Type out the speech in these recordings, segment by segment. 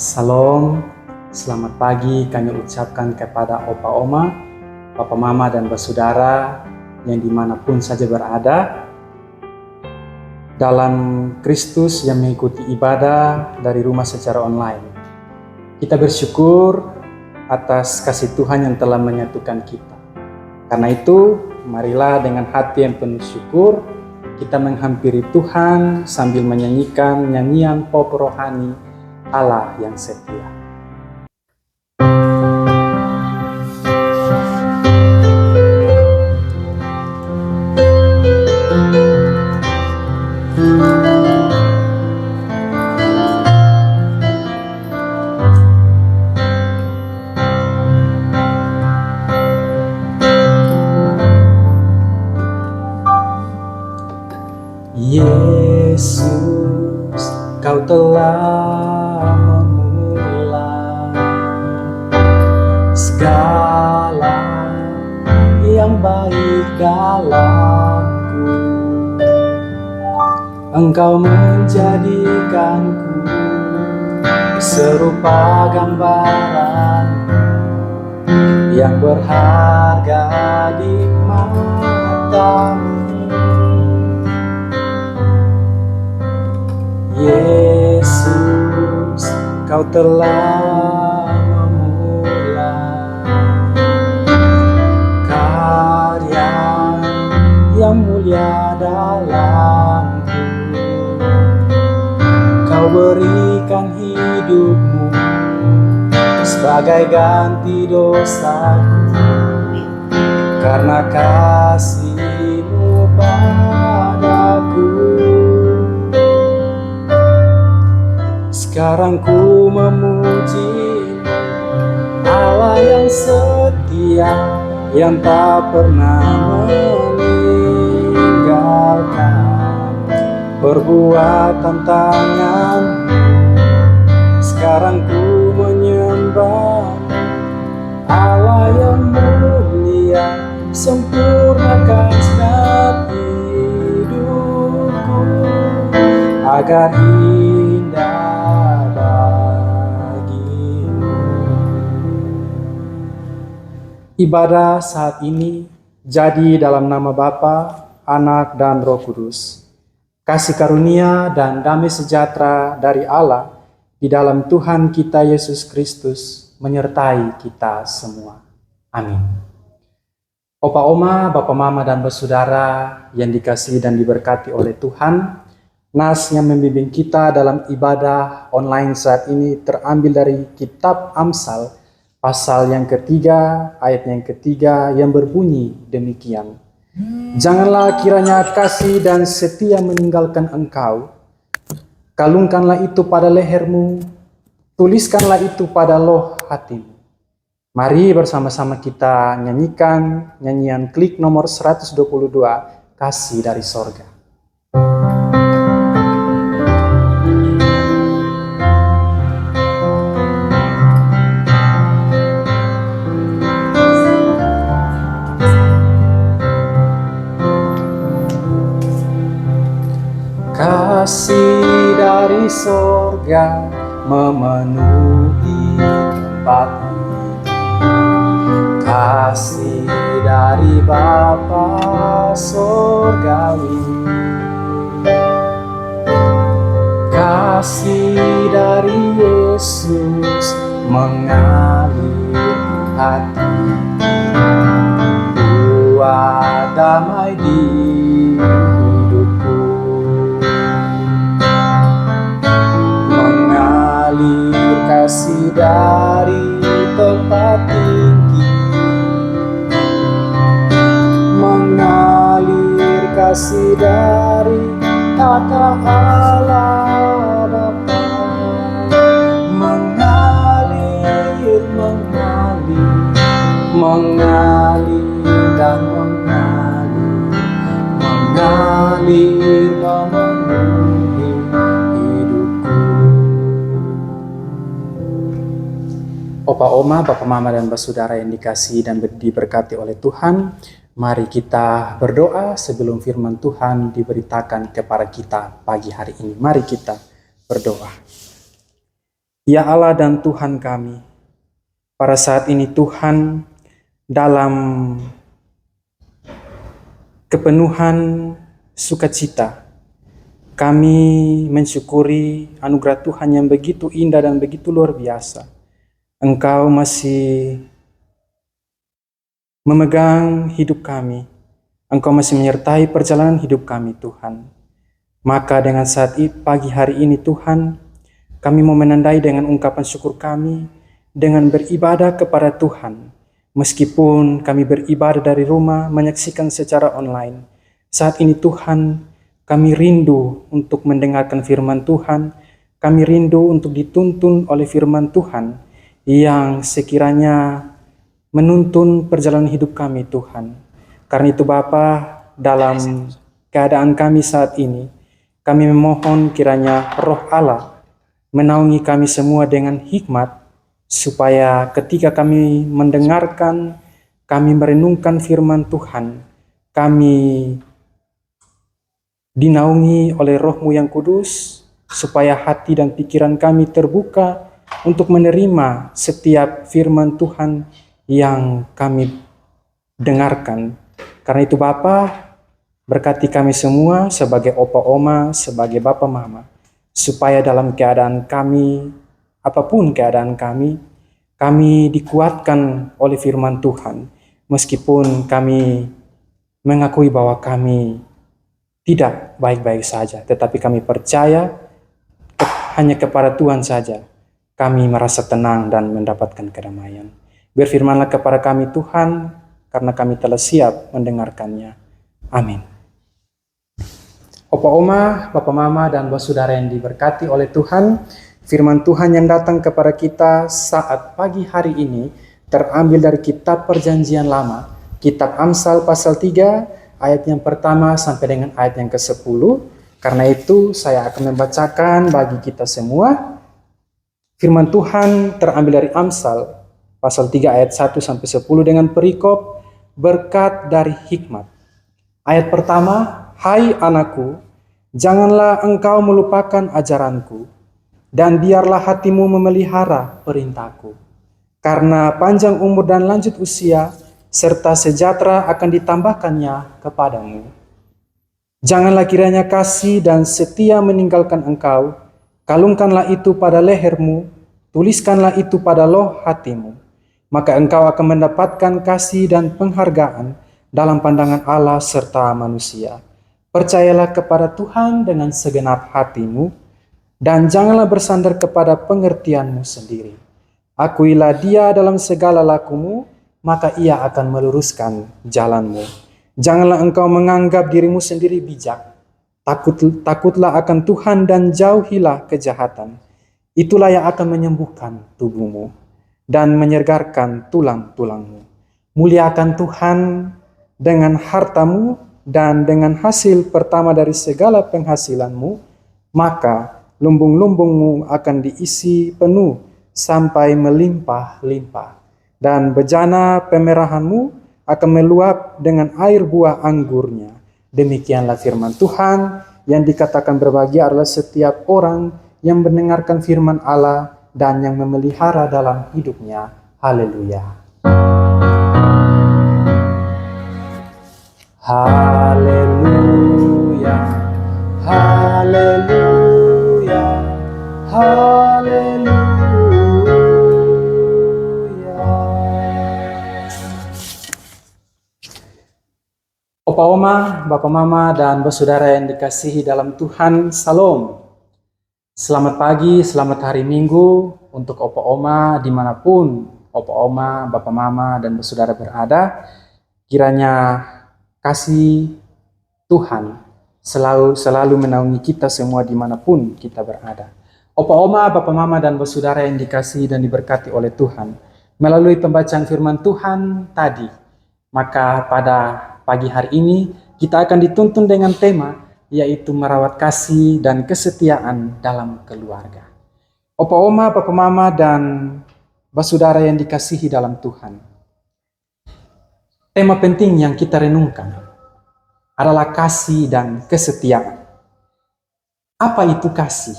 Salam, selamat pagi kami ucapkan kepada Opa Oma, Papa Mama dan bersaudara yang dimanapun saja berada. Dalam Kristus yang mengikuti ibadah dari rumah secara online. Kita bersyukur atas kasih Tuhan yang telah menyatukan kita. Karena itu, marilah dengan hati yang penuh syukur, kita menghampiri Tuhan sambil menyanyikan nyanyian pop rohani Allah yang setia. Yesus, Kau telah memulai segala yang baik dalamku. Engkau menjadikanku serupa gambaran yang berharga di matamu. Yesus, Kau telah memulai karya yang mulia dalamku. Kau berikan hidupmu sebagai ganti dosaku, karena kasih-Mu padaku. Sekarang ku memuji Allah yang setia, yang tak pernah meninggalkan perbuatan tangan. Sekarang ku menyembah Allah yang mulia, sempurnakan setiap hidupku agar indah bagimu. Ibadah saat ini jadi dalam nama Bapa, Anak, dan Roh Kudus. Kasih karunia dan damai sejahtera dari Allah di dalam Tuhan kita Yesus Kristus menyertai kita semua. Amin. Opa Oma, Bapa Mama, dan bersaudara yang dikasihi dan diberkati oleh Tuhan, nas yang membimbing kita dalam ibadah online saat ini terambil dari kitab Amsal, pasal yang ketiga, ayat yang ketiga yang berbunyi demikian. Janganlah kiranya kasih dan setia meninggalkan engkau. Kalungkanlah itu pada lehermu, tuliskanlah itu pada loh hatimu. Mari bersama-sama kita nyanyikan nyanyian klik nomor 122, Kasih dari Sorga. Kasih dari sorga memenuhi tempat ini. Kasih dari Bapa sorgawi. Kasih dari Yesus mengalir hati. Buat damai di kasih dari tempat tinggi, mengalir kasih dari mata Allah Bapa, mengalir dan mengalir memenuhi hidupku. Opa Oma, Bapa Mama, dan bersaudara yang dikasihi dan diberkati oleh Tuhan, mari kita berdoa sebelum firman Tuhan diberitakan kepada kita pagi hari ini. Mari kita berdoa. Ya Allah dan Tuhan kami, pada saat ini Tuhan, dalam kepenuhan sukacita, kami mensyukuri anugerah Tuhan yang begitu indah dan begitu luar biasa. Engkau masih memegang hidup kami. Engkau masih menyertai perjalanan hidup kami, Tuhan. Maka dengan pagi hari ini, Tuhan, kami mau menandai dengan ungkapan syukur kami, dengan beribadah kepada Tuhan. Meskipun kami beribadah dari rumah, menyaksikan secara online. Saat ini Tuhan, kami rindu untuk mendengarkan firman Tuhan. Kami rindu untuk dituntun oleh firman Tuhan yang sekiranya menuntun perjalanan hidup kami, Tuhan. Karena itu Bapa, dalam keadaan kami saat ini, kami memohon kiranya Roh Allah menaungi kami semua dengan hikmat, supaya ketika kami mendengarkan, kami merenungkan firman Tuhan, kami dinaungi oleh Roh-Mu yang kudus, supaya hati dan pikiran kami terbuka untuk menerima setiap firman Tuhan yang kami dengarkan. Karena itu Bapa, berkati kami semua sebagai opa oma, sebagai bapa mama, supaya dalam keadaan kami, apapun keadaan kami dikuatkan oleh firman Tuhan, meskipun kami mengakui bahwa kami tidak baik-baik saja, tetapi kami percaya hanya kepada Tuhan saja kami merasa tenang dan mendapatkan kedamaian. Berfirmanlah kepada kami Tuhan, karena kami telah siap mendengarkannya. Amin. Opa Oma, Bapak Mama, dan saudara yang diberkati oleh Tuhan, firman Tuhan yang datang kepada kita saat pagi hari ini terambil dari kitab Perjanjian Lama, kitab Amsal pasal 3, ayat yang pertama sampai dengan ayat yang ke-10. Karena itu saya akan membacakan bagi kita semua. Firman Tuhan terambil dari Amsal pasal 3 ayat 1 sampai 10 dengan perikop berkat dari hikmat. Ayat pertama, hai anakku, janganlah engkau melupakan ajaranku, dan biarlah hatimu memelihara perintahku. Karena panjang umur dan lanjut usia, serta sejahtera akan ditambahkannya kepadamu. Janganlah kiranya kasih dan setia meninggalkan engkau, kalungkanlah itu pada lehermu, tuliskanlah itu pada loh hatimu. Maka engkau akan mendapatkan kasih dan penghargaan dalam pandangan Allah serta manusia. Percayalah kepada Tuhan dengan segenap hatimu, dan janganlah bersandar kepada pengertianmu sendiri. Akuilah Dia dalam segala lakumu, maka Ia akan meluruskan jalanmu. Janganlah engkau menganggap dirimu sendiri bijak. Takutlah akan Tuhan dan jauhilah kejahatan. Itulah yang akan menyembuhkan tubuhmu dan menyegarkan tulang-tulangmu. Muliakan Tuhan dengan hartamu dan dengan hasil pertama dari segala penghasilanmu, maka lumbung-lumbungmu akan diisi penuh sampai melimpah-limpah, dan bejana pemerahanmu akan meluap dengan air buah anggurnya. Demikianlah firman Tuhan yang dikatakan berbahagia adalah setiap orang yang mendengarkan firman Allah dan yang memelihara dalam hidupnya. Haleluya. Haleluya, haleluya, haleluya. Opa Oma, Bapak Mama, dan saudara yang dikasihi dalam Tuhan, Salam. Selamat pagi, selamat hari Minggu untuk Opa Oma dimanapun Opa Oma, Bapak Mama, dan saudara berada. Kiranya kasih Tuhan selalu menaungi kita semua dimanapun kita berada. Opa Oma, Bapak Mama, dan saudara yang dikasihi dan diberkati oleh Tuhan, melalui pembacaan firman Tuhan tadi, maka pada pagi hari ini kita akan dituntun dengan tema, yaitu merawat kasih dan kesetiaan dalam keluarga. Opa Oma, Bapak Mama, dan saudara yang dikasihi dalam Tuhan, tema penting yang kita renungkan adalah kasih dan kesetiaan. Apa itu kasih?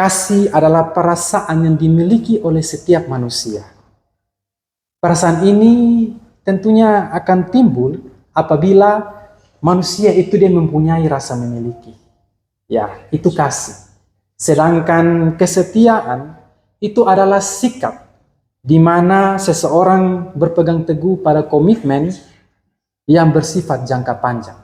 Kasih adalah perasaan yang dimiliki oleh setiap manusia. Perasaan ini tentunya akan timbul apabila manusia itu dia mempunyai rasa memiliki. Ya, itu kasih. Sedangkan kesetiaan itu adalah sikap di mana seseorang berpegang teguh pada komitmen yang bersifat jangka panjang.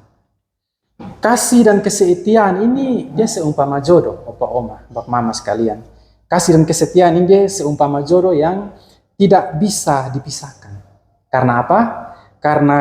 Kasih dan kesetiaan ini dia seumpama jodoh, opa oma, bap mama sekalian. Kasih dan kesetiaan ini dia seumpama jodoh yang tidak bisa dipisahkan. Karena apa? Karena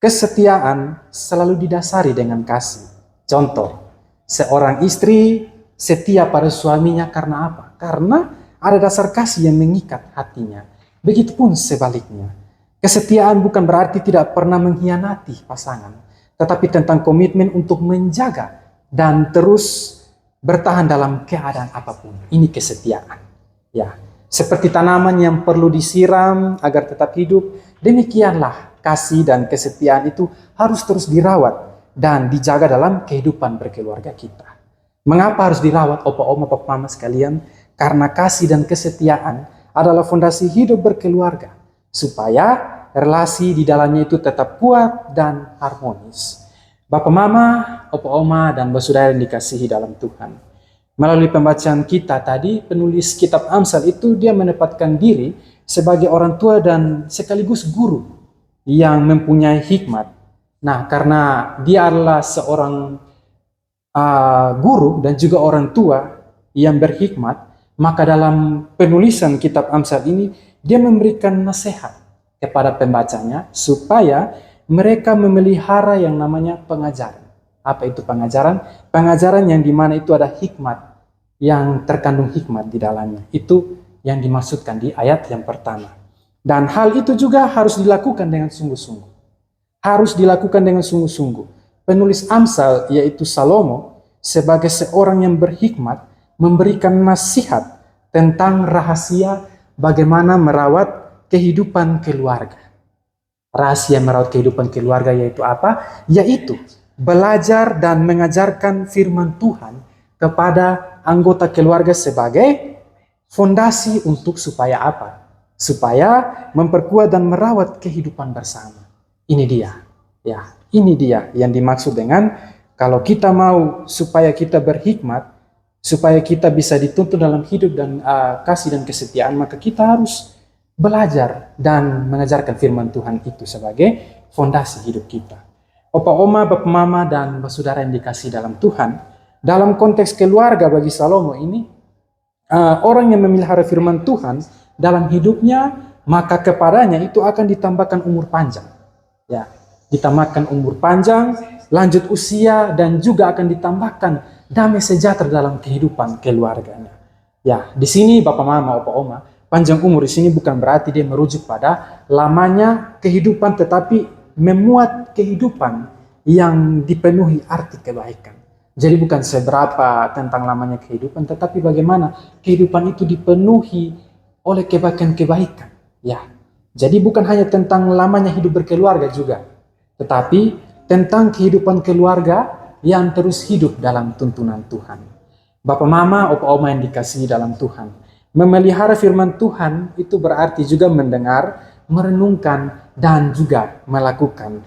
kesetiaan selalu didasari dengan kasih. Contoh, seorang istri setia pada suaminya karena apa? Karena ada dasar kasih yang mengikat hatinya. Begitupun sebaliknya. Kesetiaan bukan berarti tidak pernah mengkhianati pasangan, tetapi tentang komitmen untuk menjaga dan terus bertahan dalam keadaan apapun. Ini kesetiaan. Ya, seperti tanaman yang perlu disiram agar tetap hidup, demikianlah kasih dan kesetiaan itu harus terus dirawat dan dijaga dalam kehidupan berkeluarga kita. Mengapa harus dirawat, opa oma, papa mama sekalian? Karena kasih dan kesetiaan adalah fondasi hidup berkeluarga, supaya relasi di dalamnya itu tetap kuat dan harmonis. Bapak mama, opa oma, dan saudara yang dikasihi dalam Tuhan. Melalui pembacaan kita tadi, penulis kitab Amsal itu dia menempatkan diri sebagai orang tua dan sekaligus guru yang mempunyai hikmat. Nah, karena dia adalah seorang guru dan juga orang tua yang berhikmat, maka dalam penulisan kitab Amsal ini, dia memberikan nasihat kepada pembacanya supaya mereka memelihara yang namanya pengajaran. Apa itu pengajaran? Pengajaran yang dimana itu ada hikmat, yang terkandung hikmat di dalamnya. Itu yang dimaksudkan di ayat yang pertama. Dan hal itu juga harus dilakukan dengan sungguh-sungguh. Harus dilakukan dengan sungguh-sungguh. Penulis Amsal, yaitu Salomo, sebagai seorang yang berhikmat, memberikan nasihat tentang rahasia bagaimana merawat kehidupan keluarga. Rahasia merawat kehidupan keluarga yaitu apa? Yaitu belajar dan mengajarkan firman Tuhan kepada anggota keluarga sebagai fondasi untuk supaya apa? Supaya memperkuat dan merawat kehidupan bersama. Ini dia. Ya, ini dia yang dimaksud dengan kalau kita mau supaya kita berhikmat, supaya kita bisa dituntun dalam hidup dan kasih dan kesetiaan, maka kita harus belajar dan mengajarkan firman Tuhan itu sebagai fondasi hidup kita. Opa oma, bapak mama, dan saudara yang dikasih dalam Tuhan, dalam konteks keluarga bagi Salomo ini, orang yang memelihara firman Tuhan dalam hidupnya, maka kepadanya itu akan ditambahkan umur panjang. Ya, ditambahkan umur panjang, lanjut usia, dan juga akan ditambahkan damai sejahtera dalam kehidupan keluarganya. Ya, di sini bapak mama, opa oma, panjang umur di sini bukan berarti dia merujuk pada lamanya kehidupan, tetapi memuat kehidupan yang dipenuhi arti kebaikan. Jadi bukan seberapa tentang lamanya kehidupan, tetapi bagaimana kehidupan itu dipenuhi oleh kebaikan-kebaikan. Ya, jadi bukan hanya tentang lamanya hidup berkeluarga juga, tetapi tentang kehidupan keluarga yang terus hidup dalam tuntunan Tuhan. Bapak mama, opa oma yang dikasihi dalam Tuhan, memelihara firman Tuhan itu berarti juga mendengar, merenungkan, dan juga melakukan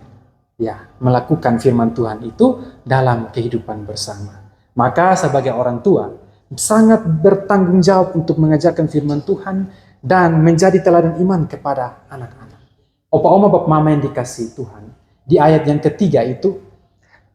firman Tuhan itu dalam kehidupan bersama. Maka sebagai orang tua sangat bertanggung jawab untuk mengajarkan firman Tuhan dan menjadi teladan iman kepada anak-anak. Opa oma bapak mama yang dikasihi Tuhan, di ayat yang ketiga itu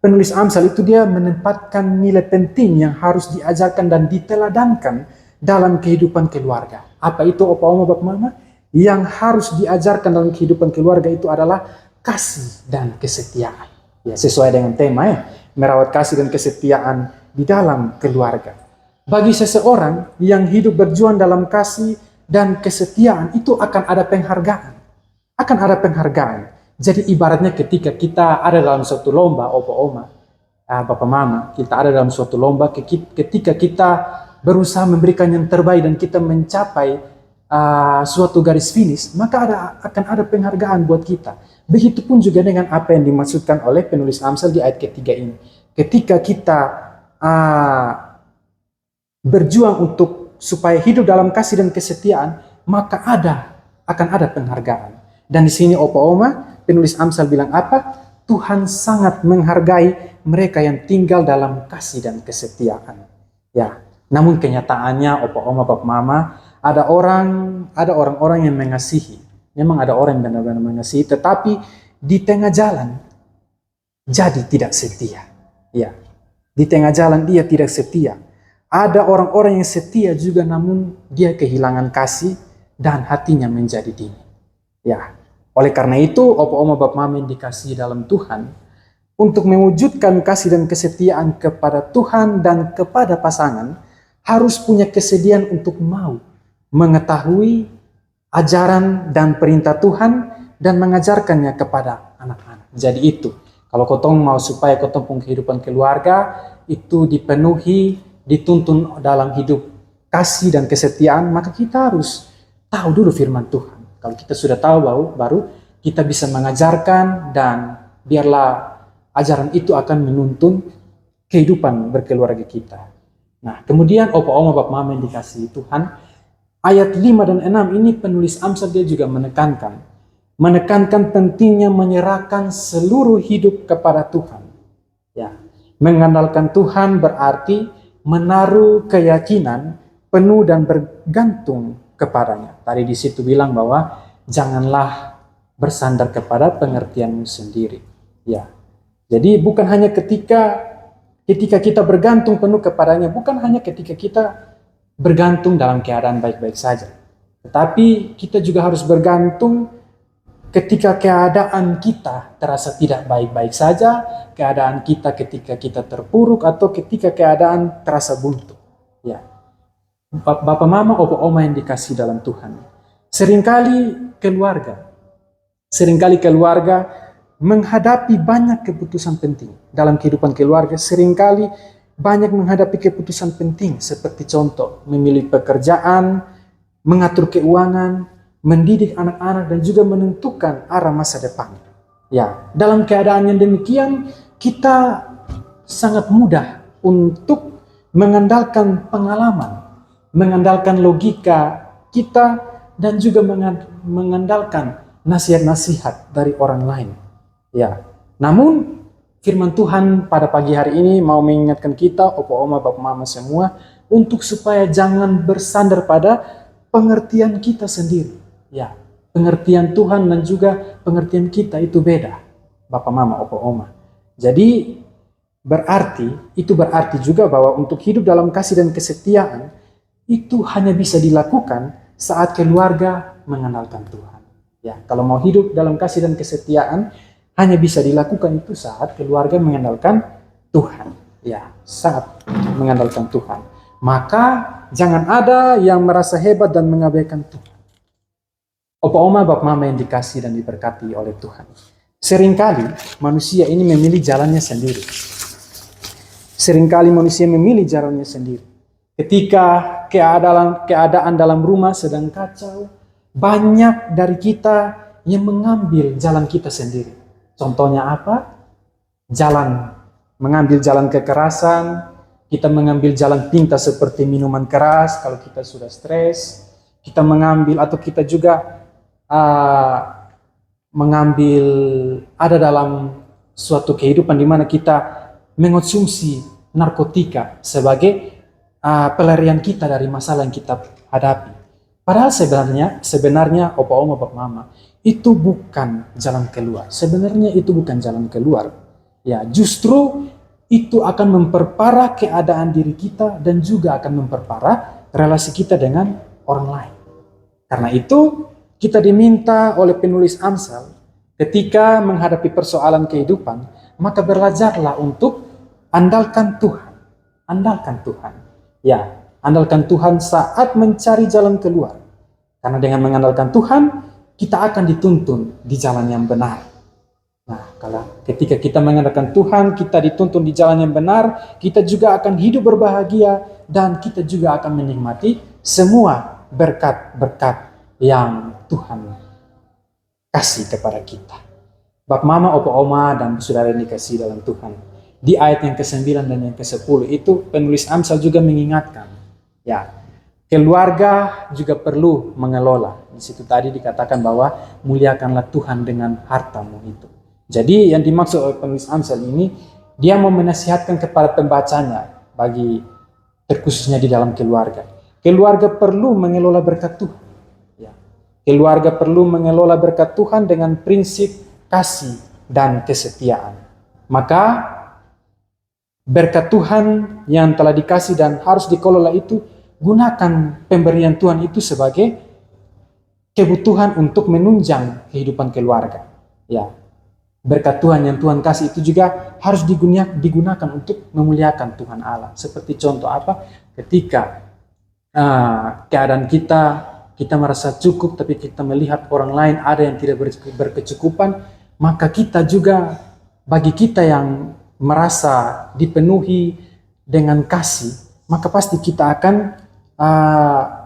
penulis Amsal itu dia menempatkan nilai penting yang harus diajarkan dan diteladankan dalam kehidupan keluarga. Apa itu opa oma bapak mama? Yang harus diajarkan dalam kehidupan keluarga itu adalah kasih dan kesetiaan. Ya, sesuai dengan tema ya, merawat kasih dan kesetiaan di dalam keluarga. Bagi seseorang yang hidup berjuang dalam kasih dan kesetiaan itu akan ada penghargaan. Akan ada penghargaan. Jadi ibaratnya ketika kita ada dalam suatu lomba, opa oma, bapak mama, kita ada dalam suatu lomba, ketika kita berusaha memberikan yang terbaik dan kita mencapai suatu garis finish, maka akan ada penghargaan buat kita. Begitupun juga dengan apa yang dimaksudkan oleh penulis Amsal di ayat ketiga ini. Ketika kita berjuang untuk supaya hidup dalam kasih dan kesetiaan, maka akan ada penghargaan. Dan di sini Opa Oma, penulis Amsal bilang apa? Tuhan sangat menghargai mereka yang tinggal dalam kasih dan kesetiaan. Ya, namun kenyataannya Opa Oma, Bapak Mama, ada orang-orang yang mengasihi. Memang ada orang yang benar-benar mengasihi, tetapi di tengah jalan jadi tidak setia. Ya, di tengah jalan dia tidak setia. Ada orang-orang yang setia juga, namun dia kehilangan kasih dan hatinya menjadi dingin. Ya, oleh karena itu, Opa Oma Bapak Mama yang dikasihi dalam Tuhan, untuk mewujudkan kasih dan kesetiaan kepada Tuhan dan kepada pasangan, harus punya kesediaan untuk mau mengetahui ajaran dan perintah Tuhan dan mengajarkannya kepada anak-anak. Jadi itu, kalau kotong mau supaya kotong punya kehidupan keluarga itu dipenuhi, dituntun dalam hidup kasih dan kesetiaan, maka kita harus tahu dulu firman Tuhan. Kalau kita sudah tahu, baru kita bisa mengajarkan, dan biarlah ajaran itu akan menuntun kehidupan berkeluarga kita. Nah, kemudian Opa Oma Bapak Mama yang dikasihi Tuhan, ayat 5 dan 6 ini penulis Amsal dia juga menekankan pentingnya menyerahkan seluruh hidup kepada Tuhan. Ya, mengandalkan Tuhan berarti menaruh keyakinan penuh dan bergantung kepadanya. Tadi di situ bilang bahwa janganlah bersandar kepada pengertianmu sendiri. Ya, jadi bukan hanya ketika kita bergantung penuh kepadanya, bukan hanya ketika kita bergantung dalam keadaan baik-baik saja, tetapi kita juga harus bergantung ketika keadaan kita terasa tidak baik-baik saja, keadaan kita ketika kita terpuruk, atau ketika keadaan terasa buntu. Ya, Bapak Mama, Opa Oma yang dikasih dalam Tuhan, seringkali keluarga menghadapi banyak keputusan penting dalam kehidupan keluarga. Seringkali banyak menghadapi keputusan penting, seperti contoh memilih pekerjaan, mengatur keuangan, mendidik anak-anak, dan juga menentukan arah masa depan. Ya, dalam keadaan yang demikian kita sangat mudah untuk mengandalkan pengalaman, mengandalkan logika kita, dan juga mengandalkan nasihat-nasihat dari orang lain. Ya, namun firman Tuhan pada pagi hari ini mau mengingatkan kita, Opa Oma Bapak Mama semua, untuk supaya jangan bersandar pada pengertian kita sendiri. Ya, pengertian Tuhan dan juga pengertian kita itu beda, Bapak Mama, Opa Oma. Jadi itu berarti juga bahwa untuk hidup dalam kasih dan kesetiaan itu hanya bisa dilakukan saat keluarga mengandalkan Tuhan. Ya, kalau mau hidup dalam kasih dan kesetiaan hanya bisa dilakukan itu saat keluarga mengandalkan Tuhan. Ya, saat mengandalkan Tuhan. Maka jangan ada yang merasa hebat dan mengabaikan Tuhan. Opa Oma Bapak Mama yang dikasih dan diberkati oleh Tuhan, seringkali manusia ini memilih jalannya sendiri. Ketika keadaan dalam rumah sedang kacau, banyak dari kita yang mengambil jalan kita sendiri. Contohnya apa? Mengambil jalan kekerasan, kita mengambil jalan pintas seperti minuman keras kalau kita sudah stres, kita mengambil, atau kita juga mengambil, ada dalam suatu kehidupan di mana kita mengonsumsi narkotika sebagai pelarian kita dari masalah yang kita hadapi. Padahal sebenarnya Opa Oma Bapak Mama, itu bukan jalan keluar. Sebenarnya itu bukan jalan keluar. Ya, justru itu akan memperparah keadaan diri kita dan juga akan memperparah relasi kita dengan orang lain. Karena itu kita diminta oleh penulis Amsal, ketika menghadapi persoalan kehidupan, maka belajarlah untuk andalkan Tuhan. Andalkan Tuhan. Ya, andalkan Tuhan saat mencari jalan keluar. Karena dengan mengandalkan Tuhan, kita akan dituntun di jalan yang benar. Nah, kalau ketika kita mengandalkan Tuhan, kita dituntun di jalan yang benar, kita juga akan hidup berbahagia, dan kita juga akan menikmati semua berkat-berkat yang Tuhan kasih kepada kita. Bapak Mama, Opa Oma, dan saudara yang dikasih dalam Tuhan, di ayat yang ke-9 dan yang ke-10 itu penulis Amsal juga mengingatkan Ya, keluarga juga perlu mengelola. Di situ tadi dikatakan bahwa muliakanlah Tuhan dengan hartamu itu. Jadi yang dimaksud oleh penulis Amsal ini, dia mau menasihatkan kepada pembacanya bagi terkhususnya di dalam keluarga. Keluarga perlu mengelola berkat Tuhan. Ya. Keluarga perlu mengelola berkat Tuhan dengan prinsip kasih dan kesetiaan. Maka berkat Tuhan yang telah dikasih dan harus dikelola itu, gunakan pemberian Tuhan itu sebagai kebutuhan untuk menunjang kehidupan keluarga. Ya, berkat Tuhan yang Tuhan kasih itu juga harus digunakan untuk memuliakan Tuhan Allah. Seperti contoh apa? Ketika keadaan kita merasa cukup, tapi kita melihat orang lain ada yang tidak berkecukupan, maka kita juga, bagi kita yang merasa dipenuhi dengan kasih, maka pasti kita akan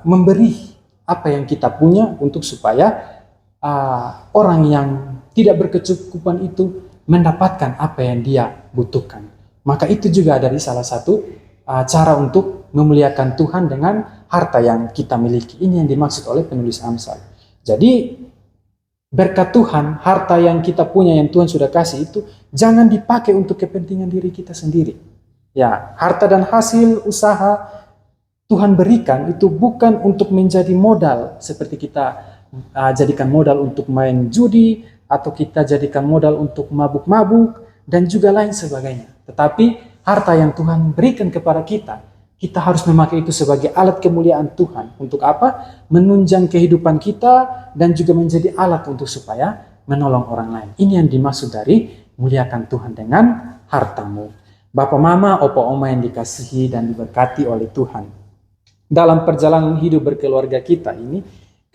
memberi apa yang kita punya untuk supaya orang yang tidak berkecukupan itu mendapatkan apa yang dia butuhkan. Maka itu juga dari salah satu cara untuk memuliakan Tuhan dengan harta yang kita miliki. Ini yang dimaksud oleh penulis Amsal. Jadi berkat Tuhan, harta yang kita punya yang Tuhan sudah kasih itu jangan dipakai untuk kepentingan diri kita sendiri. Ya, harta dan hasil usaha Tuhan berikan itu bukan untuk menjadi modal seperti kita jadikan modal untuk main judi, atau kita jadikan modal untuk mabuk-mabuk, dan juga lain sebagainya. Tetapi harta yang Tuhan berikan kepada kita, kita harus memakai itu sebagai alat kemuliaan Tuhan. Untuk apa? Menunjang kehidupan kita dan juga menjadi alat untuk supaya menolong orang lain. Ini yang dimaksud dari muliakan Tuhan dengan hartamu. Bapak, mama, opa, oma yang dikasihi dan diberkati oleh Tuhan. Dalam perjalanan hidup berkeluarga kita ini,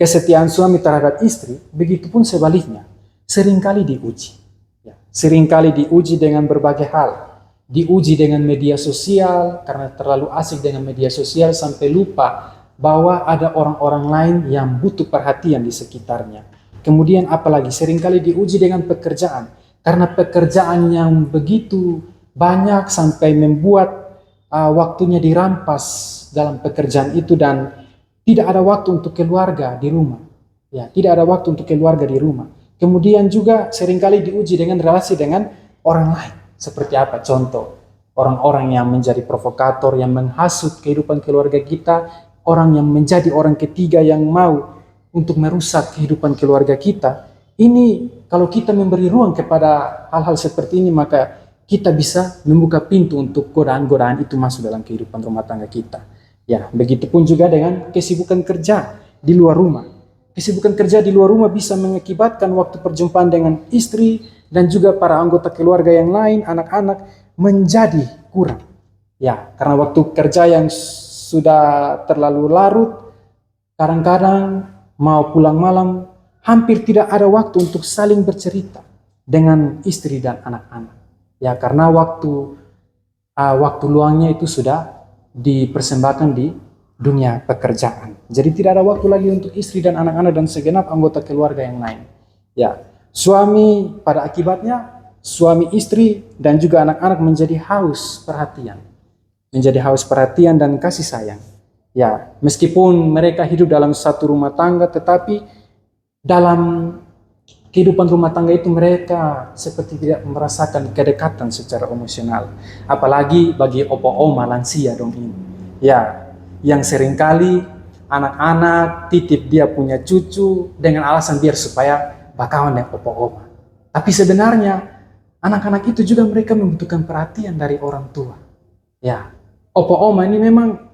kesetiaan suami terhadap istri, begitupun sebaliknya, seringkali diuji. Ya, seringkali diuji dengan berbagai hal. Diuji dengan media sosial, karena terlalu asik dengan media sosial sampai lupa bahwa ada orang-orang lain yang butuh perhatian di sekitarnya. Kemudian apalagi seringkali diuji dengan pekerjaan, karena pekerjaan yang begitu banyak sampai membuat waktunya dirampas dalam pekerjaan itu dan tidak ada waktu untuk keluarga di rumah. Ya, tidak ada waktu untuk keluarga di rumah. Kemudian juga seringkali diuji dengan relasi dengan orang lain. Seperti apa? Contoh, orang-orang yang menjadi provokator, yang menghasut kehidupan keluarga kita, orang yang menjadi orang ketiga yang mau untuk merusak kehidupan keluarga kita. Ini kalau kita memberi ruang kepada hal-hal seperti ini, maka kita bisa membuka pintu untuk godaan-godaan itu masuk dalam kehidupan rumah tangga kita. Ya, begitupun juga dengan kesibukan kerja di luar rumah. Kesibukan kerja di luar rumah bisa mengakibatkan waktu perjumpaan dengan istri dan juga para anggota keluarga yang lain, anak-anak, menjadi kurang. Ya, karena waktu kerja yang sudah terlalu larut, kadang-kadang mau pulang malam, hampir tidak ada waktu untuk saling bercerita dengan istri dan anak-anak. Ya, karena waktu luangnya itu sudah dipersembahkan di dunia pekerjaan. Jadi tidak ada waktu lagi untuk istri dan anak-anak dan segenap anggota keluarga yang lain. Ya, suami pada akibatnya, suami, istri, dan juga anak-anak menjadi haus perhatian. Menjadi haus perhatian dan kasih sayang. Ya, meskipun mereka hidup dalam satu rumah tangga, tetapi dalam kehidupan rumah tangga itu mereka seperti tidak merasakan kedekatan secara emosional. Apalagi bagi opa oma lansia dong ini. Ya, yang seringkali anak-anak titip dia punya cucu dengan alasan biar supaya bakawan dengan opa oma. Tapi sebenarnya anak-anak itu juga mereka membutuhkan perhatian dari orang tua. Ya, opa oma ini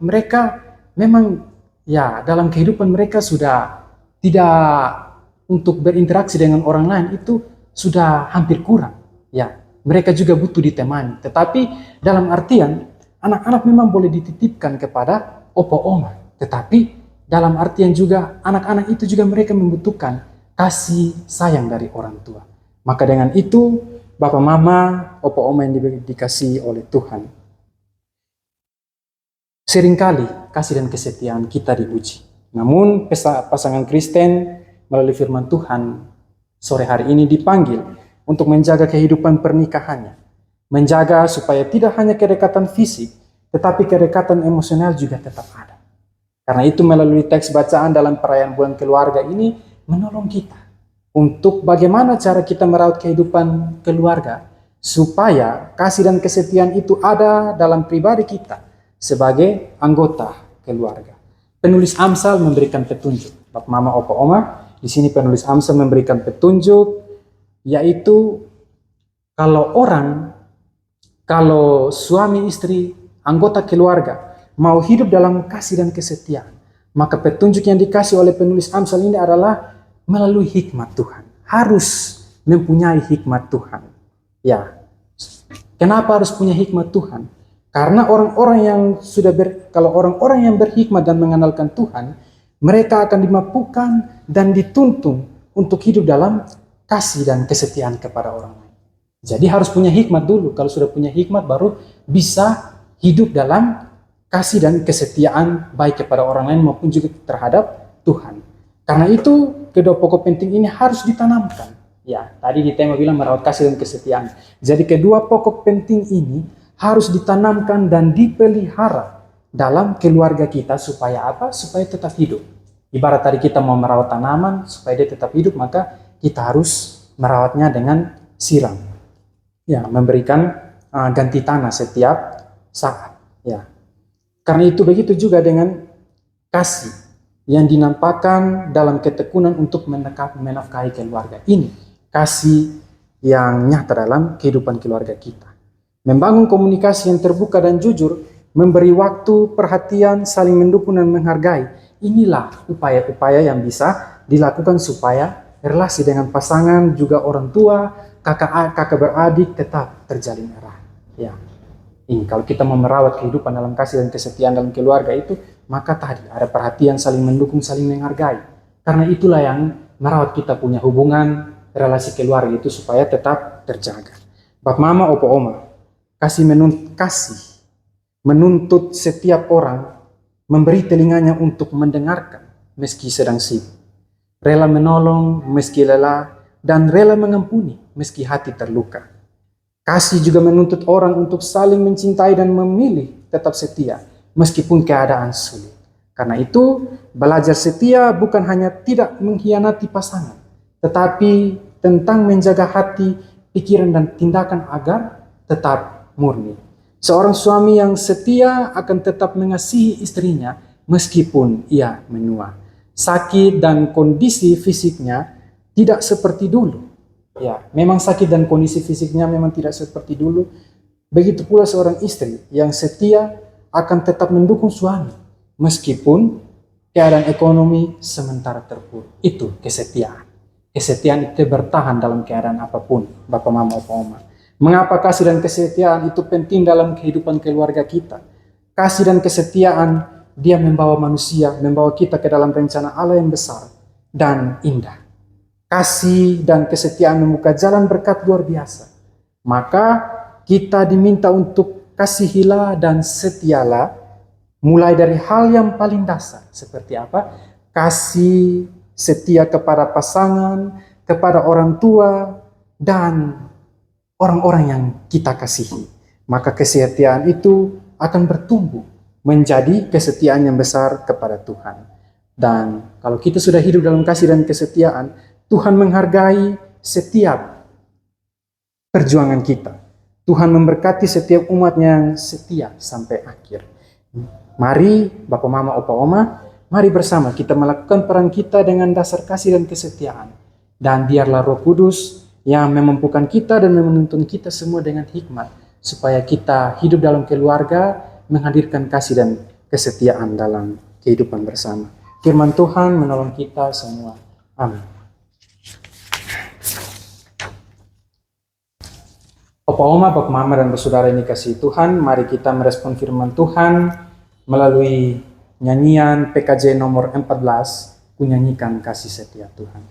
mereka memang ya dalam kehidupan mereka sudah tidak untuk berinteraksi dengan orang lain itu sudah hampir kurang. Ya, mereka juga butuh ditemani. Tetapi dalam artian anak-anak memang boleh dititipkan kepada opa oma, tetapi dalam artian juga anak-anak itu juga mereka membutuhkan kasih sayang dari orang tua. Maka dengan itu, Bapak, Mama, opa oma yang dikasihi oleh Tuhan, seringkali kasih dan kesetiaan kita diuji. Namun pasangan Kristen melalui firman Tuhan sore hari ini dipanggil untuk menjaga kehidupan pernikahannya, menjaga supaya tidak hanya kedekatan fisik, tetapi kedekatan emosional juga tetap ada. Karena itu melalui teks bacaan dalam perayaan bulan keluarga ini menolong kita untuk bagaimana cara kita merawat kehidupan keluarga supaya kasih dan kesetiaan itu ada dalam pribadi kita sebagai anggota keluarga. Penulis Amsal memberikan petunjuk. Bapak, Mama, Opa, Oma, di sini penulis Amsal memberikan petunjuk, yaitu kalau suami istri, anggota keluarga mau hidup dalam kasih dan kesetiaan, maka petunjuk yang dikasih oleh penulis Amsal ini adalah melalui hikmat Tuhan. Harus mempunyai hikmat Tuhan. Ya, kenapa harus punya hikmat Tuhan? Karena kalau orang-orang yang berhikmat dan mengandalkan Tuhan, mereka akan dimampukan dan dituntun untuk hidup dalam kasih dan kesetiaan kepada orang lain. Jadi harus punya hikmat dulu. Kalau sudah punya hikmat baru bisa hidup dalam kasih dan kesetiaan baik kepada orang lain maupun juga terhadap Tuhan. Karena itu kedua pokok penting ini harus ditanamkan. Ya, tadi di tema bilang merawat kasih dan kesetiaan. Jadi kedua pokok penting ini harus ditanamkan dan dipelihara dalam keluarga kita supaya apa? Supaya tetap hidup. Ibarat tadi kita mau merawat tanaman supaya dia tetap hidup, maka kita harus merawatnya dengan siram. Ya, memberikan ganti tanah setiap saat. Ya. Karena itu begitu juga dengan kasih yang dinampakkan dalam ketekunan untuk menafkahi keluarga ini. Kasih yang nyata dalam kehidupan keluarga kita. Membangun komunikasi yang terbuka dan jujur, memberi waktu, perhatian, saling mendukung dan menghargai. Inilah upaya-upaya yang bisa dilakukan supaya relasi dengan pasangan, juga orang tua, kakak beradik tetap terjalin erat. Ya. Ini kalau kita mau merawat kehidupan dalam kasih dan kesetiaan dalam keluarga itu, maka tadi ada perhatian, saling mendukung, saling menghargai. Karena itulah yang merawat kita punya hubungan relasi keluarga itu supaya tetap terjaga. Bapak, Mama, Opa, Oma, kasih menuntut setiap orang memberi telinganya untuk mendengarkan meski sedang sibuk, rela menolong meski lelah, dan rela mengampuni meski hati terluka. Kasih juga menuntut orang untuk saling mencintai dan memilih tetap setia meskipun keadaan sulit. Karena itu, belajar setia bukan hanya tidak mengkhianati pasangan, tetapi tentang menjaga hati, pikiran, dan tindakan agar tetap murni. Seorang suami yang setia akan tetap mengasihi istrinya meskipun ia menua. Sakit dan kondisi fisiknya tidak seperti dulu. Ya, memang sakit dan kondisi fisiknya memang tidak seperti dulu. Begitu pula seorang istri yang setia akan tetap mendukung suami meskipun keadaan ekonomi sementara terpuruk. Itu kesetiaan. Kesetiaan itu bertahan dalam keadaan apapun, Bapak, Mama, Opa, Oma. Mengapa kasih dan kesetiaan itu penting dalam kehidupan keluarga kita? Kasih dan kesetiaan, dia membawa manusia, membawa kita ke dalam rencana Allah yang besar dan indah. Kasih dan kesetiaan membuka jalan berkat luar biasa. Maka kita diminta untuk kasihilah dan setialah, mulai dari hal yang paling dasar. Seperti apa? Kasih setia kepada pasangan, kepada orang tua, dan orang-orang yang kita kasihi. Maka kesetiaan itu akan bertumbuh menjadi kesetiaan yang besar kepada Tuhan. Dan kalau kita sudah hidup dalam kasih dan kesetiaan, Tuhan menghargai setiap perjuangan kita. Tuhan memberkati setiap umat yang setia sampai akhir. Mari Bapak, Mama, Opa, Oma, mari bersama kita melakukan peran kita dengan dasar kasih dan kesetiaan. Dan biarlah Roh Kudus yang memampukan kita dan menuntun kita semua dengan hikmat, supaya kita hidup dalam keluarga, menghadirkan kasih dan kesetiaan dalam kehidupan bersama. Firman Tuhan menolong kita semua. Amin. Opa, Oma, Bapak, Mama, dan Saudara ini kasih Tuhan, mari kita merespon firman Tuhan melalui nyanyian PKJ nomor 14, ku nyanyikan kasih setia Tuhan.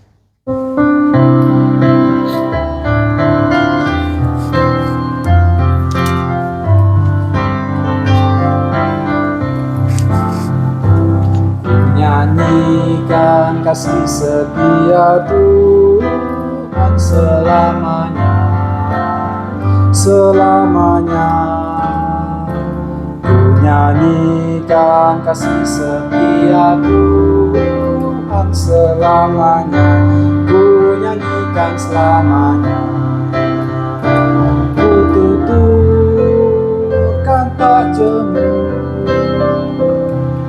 Nyanyikan kasih setia Tuhan selamanya, selamanya. Ku nyanyikan nyanyikan kasih setia Tuhan selamanya, ku nyanyikan selamanya. Ku tuturkan tak jemu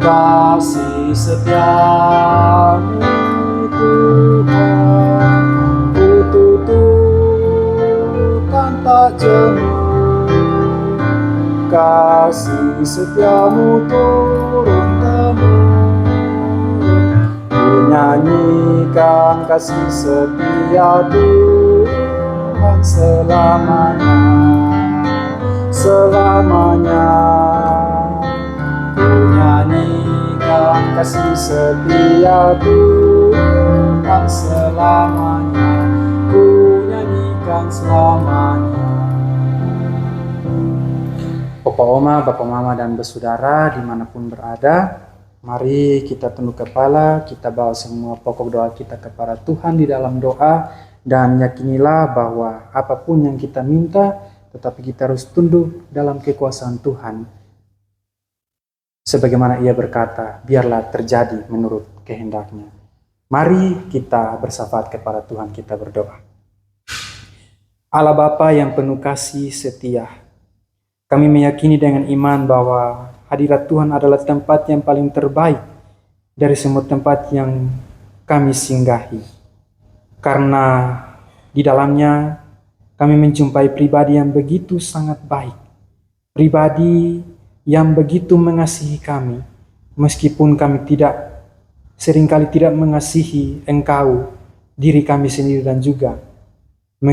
kasih setiamu Tuhan, ku tuturkan tak jemu kasih setiamu turun-temurun. Ku nyanyikan kasih setia Tuhan selamanya, selamanya. Ku nyanyikan kasih setia Tuhan selamanya, ku nyanyikan selamanya. Bapak Oma, Bapak Mama, dan bersaudara dimanapun berada, mari kita tunduk kepala, kita bawa semua pokok doa kita kepada Tuhan di dalam doa, dan yakinilah bahwa apapun yang kita minta, tetapi kita harus tunduk dalam kekuasaan Tuhan. Sebagaimana ia berkata, biarlah terjadi menurut kehendaknya. Mari kita bersyafaat kepada Tuhan, kita berdoa. Allah Bapa yang penuh kasih setia, kami meyakini dengan iman bahwa hadirat Tuhan adalah tempat yang paling terbaik dari semua tempat yang kami singgahi. Karena di dalamnya kami menjumpai pribadi yang begitu sangat baik, pribadi yang begitu mengasihi kami, meskipun kami seringkali tidak mengasihi Engkau, diri kami sendiri, dan juga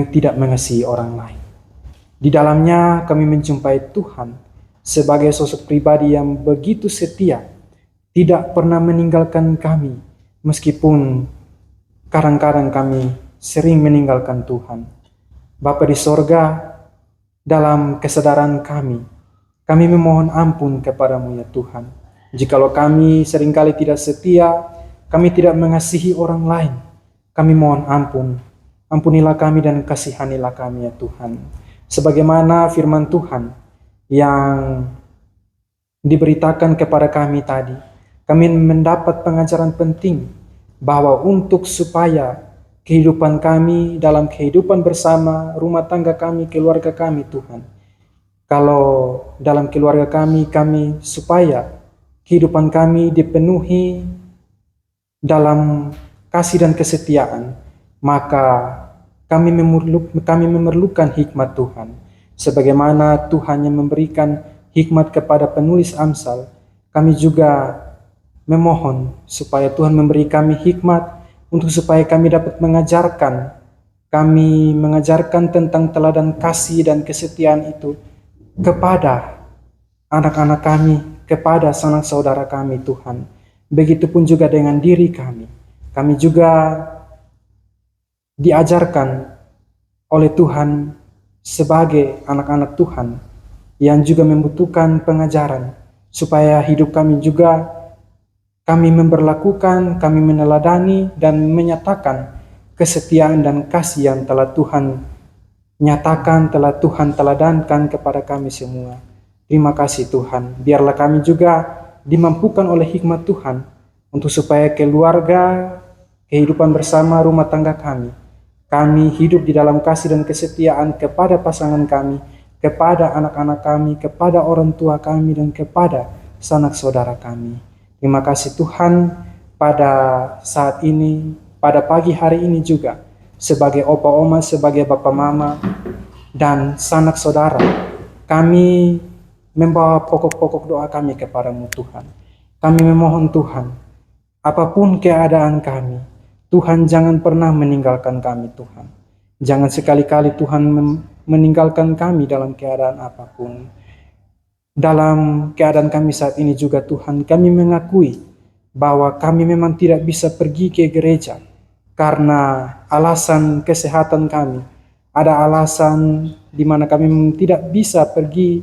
tidak mengasihi orang lain. Di dalamnya kami menjumpai Tuhan sebagai sosok pribadi yang begitu setia, tidak pernah meninggalkan kami, meskipun kadang-kadang kami sering meninggalkan Tuhan. Bapa di sorga, dalam kesadaran kami memohon ampun kepadamu ya Tuhan. Jikalau kami seringkali tidak setia, kami tidak mengasihi orang lain, kami mohon ampun. Ampunilah kami dan kasihanilah kami ya Tuhan. Sebagaimana firman Tuhan yang diberitakan kepada kami tadi, kami mendapat pengajaran penting bahwa untuk supaya kehidupan kami dalam kehidupan bersama, rumah tangga kami, keluarga kami Tuhan, kalau dalam keluarga kami supaya kehidupan kami dipenuhi dalam kasih dan kesetiaan, maka kami memerlukan hikmat Tuhan. Sebagaimana Tuhan yang memberikan hikmat kepada penulis Amsal, kami juga memohon supaya Tuhan memberi kami hikmat untuk supaya kami dapat mengajarkan tentang teladan kasih dan kesetiaan itu kepada anak-anak kami, kepada sanak saudara kami Tuhan. Begitupun juga dengan diri kami. Kami juga diajarkan oleh Tuhan sebagai anak-anak Tuhan yang juga membutuhkan pengajaran supaya hidup kami juga kami memperlakukan, kami meneladani dan menyatakan kesetiaan dan kasih yang telah Tuhan nyatakan, telah Tuhan teladankan kepada kami semua. Terima kasih Tuhan. Biarlah kami juga dimampukan oleh hikmat Tuhan untuk supaya keluarga, kehidupan bersama, rumah tangga kami hidup di dalam kasih dan kesetiaan kepada pasangan kami, kepada anak-anak kami, kepada orang tua kami, dan kepada sanak saudara kami. Terima kasih Tuhan, pada saat ini, pada pagi hari ini juga, sebagai opa oma, sebagai bapa mama, dan sanak saudara, kami membawa pokok-pokok doa kami kepadamu Tuhan. Kami memohon Tuhan, apapun keadaan kami, Tuhan jangan pernah meninggalkan kami Tuhan. Jangan sekali-kali Tuhan meninggalkan kami dalam keadaan apapun. Dalam keadaan kami saat ini juga Tuhan, kami mengakui bahwa kami memang tidak bisa pergi ke gereja karena alasan kesehatan kami. Ada alasan di mana kami tidak bisa pergi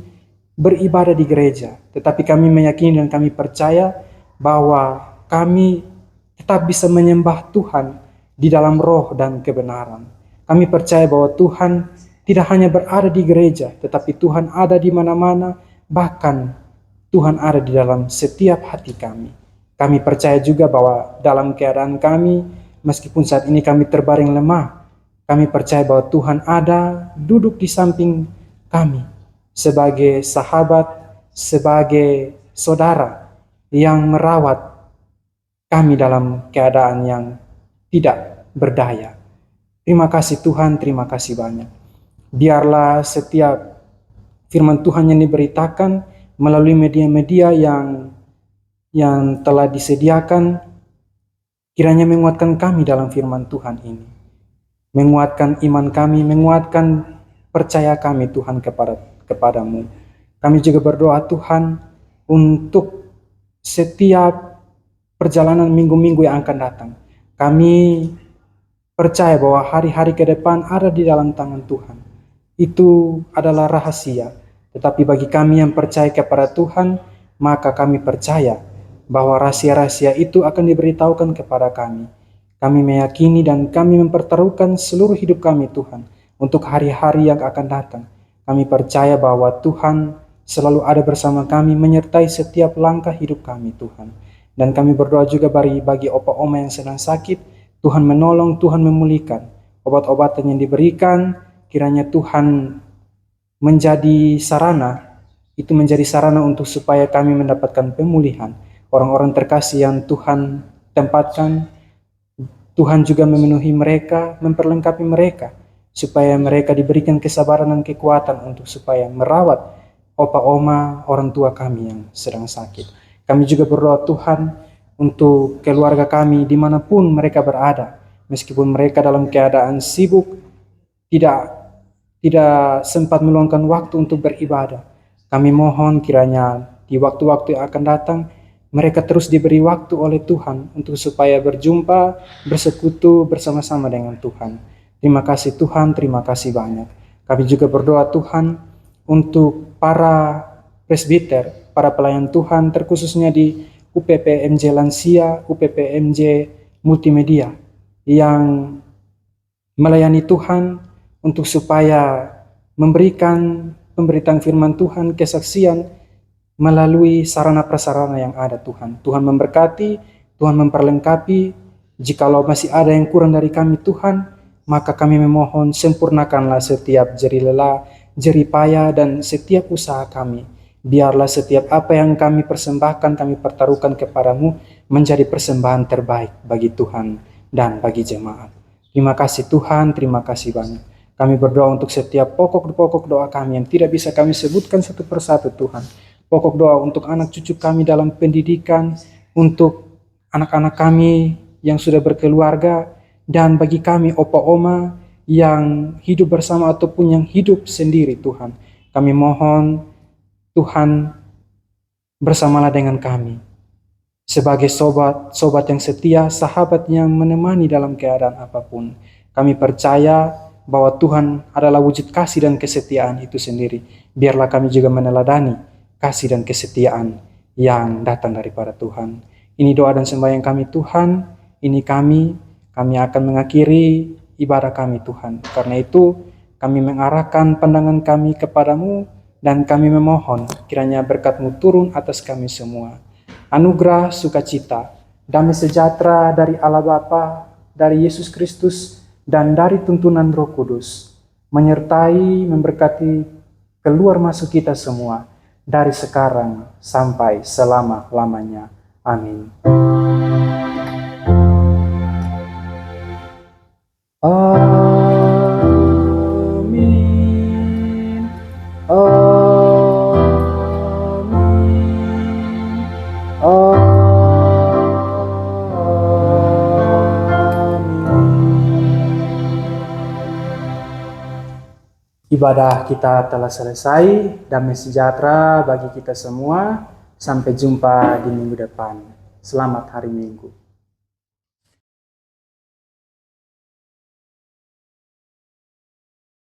beribadah di gereja. Tetapi kami meyakini dan kami percaya bahwa kami tetap bisa menyembah Tuhan di dalam roh dan kebenaran. Kami percaya bahwa Tuhan tidak hanya berada di gereja, tetapi Tuhan ada di mana-mana, bahkan Tuhan ada di dalam setiap hati kami. Kami percaya juga bahwa dalam keadaan kami, meskipun saat ini kami terbaring lemah, kami percaya bahwa Tuhan ada duduk di samping kami sebagai sahabat, sebagai saudara yang merawat kami dalam keadaan yang tidak berdaya. Terima kasih Tuhan, terima kasih banyak. Biarlah setiap firman Tuhan yang diberitakan melalui media-media yang telah disediakan, kiranya menguatkan kami dalam firman Tuhan ini. Menguatkan iman kami, menguatkan percaya kami Tuhan kepadamu. Kami juga berdoa Tuhan untuk setiap perjalanan minggu-minggu yang akan datang. Kami percaya bahwa hari-hari ke depan ada di dalam tangan Tuhan. Itu adalah rahasia. Tetapi bagi kami yang percaya kepada Tuhan, maka kami percaya bahwa rahasia-rahasia itu akan diberitahukan kepada kami. Kami meyakini dan kami mempertaruhkan seluruh hidup kami Tuhan untuk hari-hari yang akan datang. Kami percaya bahwa Tuhan selalu ada bersama kami, menyertai setiap langkah hidup kami Tuhan. Dan kami berdoa juga bagi opa oma yang sedang sakit, Tuhan menolong, Tuhan memulihkan. Obat-obatan yang diberikan, kiranya Tuhan menjadi sarana, itu menjadi sarana untuk supaya kami mendapatkan pemulihan. Orang-orang terkasih yang Tuhan tempatkan, Tuhan juga memenuhi mereka, memperlengkapi mereka, supaya mereka diberikan kesabaran dan kekuatan untuk supaya merawat opa oma orang tua kami yang sedang sakit. Kami juga berdoa Tuhan untuk keluarga kami dimanapun mereka berada, meskipun mereka dalam keadaan sibuk, tidak sempat meluangkan waktu untuk beribadah. Kami mohon kiranya di waktu-waktu yang akan datang, mereka terus diberi waktu oleh Tuhan untuk supaya berjumpa, bersekutu bersama-sama dengan Tuhan. Terima kasih Tuhan, terima kasih banyak. Kami juga berdoa Tuhan untuk para presbiter, para pelayan Tuhan, terkhususnya di UPPMJ Lansia, UPPMJ Multimedia, yang melayani Tuhan untuk supaya memberikan pemberitaan firman Tuhan, kesaksian melalui sarana prasarana yang ada Tuhan. Tuhan memberkati, Tuhan memperlengkapi. Jikalau masih ada yang kurang dari kami Tuhan, maka kami memohon sempurnakanlah setiap jeri lelah, jeri payah, dan setiap usaha kami. Biarlah setiap apa yang kami persembahkan, kami pertaruhkan kepadamu menjadi persembahan terbaik bagi Tuhan dan bagi jemaat. Terima kasih Tuhan, terima kasih banyak. Kami berdoa untuk setiap pokok-pokok doa kami yang tidak bisa kami sebutkan satu persatu Tuhan. Pokok doa untuk anak cucu kami dalam pendidikan, untuk anak-anak kami yang sudah berkeluarga, dan bagi kami opa oma yang hidup bersama ataupun yang hidup sendiri Tuhan. Kami mohon Tuhan bersamalah dengan kami sebagai sobat yang setia, sahabat yang menemani dalam keadaan apapun. Kami percaya bahwa Tuhan adalah wujud kasih dan kesetiaan itu sendiri. Biarlah kami juga meneladani kasih dan kesetiaan yang datang daripada Tuhan. Ini doa dan sembahyang kami Tuhan, ini kami akan mengakhiri ibadah kami Tuhan. Karena itu kami mengarahkan pandangan kami kepadamu, dan kami memohon kiranya berkat-Mu turun atas kami semua. Anugerah, sukacita, damai sejahtera dari Allah Bapa, dari Yesus Kristus, dan dari tuntunan Roh Kudus menyertai, memberkati keluar masuk kita semua dari sekarang sampai selama-lamanya. Amin. Amin. Amin. Ibadah kita telah selesai. Damai sejahtera bagi kita semua. Sampai jumpa di minggu depan. Selamat hari Minggu.